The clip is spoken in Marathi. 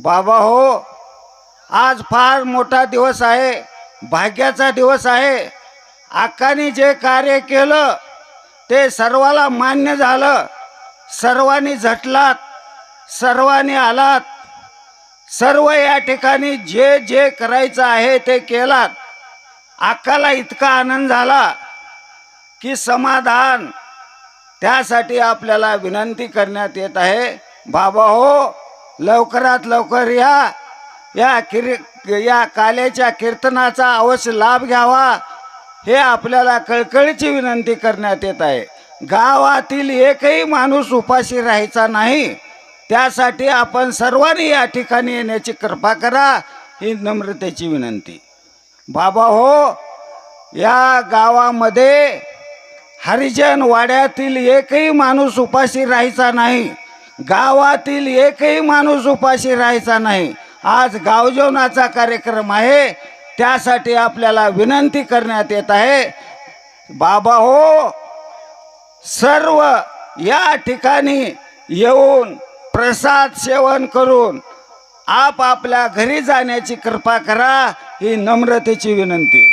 बाबा हो, आज फार मोठा दिवस आहे, भाग्याचा दिवस आहे। अक्कांनी जे कार्य केलं ते सर्वाला मान्य झालं, सर्वांनी झटलात, सर्वांनी आलात, सर्व या ठिकाणी जे जे करायचं आहे ते केलात। अक्काला इतका आनंद झाला की समाधान, त्यासाठी आपल्याला विनंती करण्यात येत आहे, बाबा हो लवकरात लवकर या काल्याच्या कीर्तनाचा अवश्य लाभ घ्यावा, हे आपल्याला कळकळीची विनंती करण्यात येत आहे। गावातील एकही माणूस उपाशी राहायचा नाही, त्यासाठी आपण सर्वांनी या ठिकाणी येण्याची कृपा करा, ही नम्रतेची विनंती। बाबा हो, या गावामध्ये हरिजन वाड्यातील एकही माणूस उपाशी राहायचा नाही, गावातील एकही माणूस उपाशी राहायचा नाही। आज गावजेवणाचा कार्यक्रम आहे, त्यासाठी आपल्याला विनंती करण्यात येत आहे, बाबा हो सर्व या ठिकाणी येऊन प्रसाद सेवन करून आपापल्या घरी जाण्याची कृपा करा, ही नम्रतेची विनंती।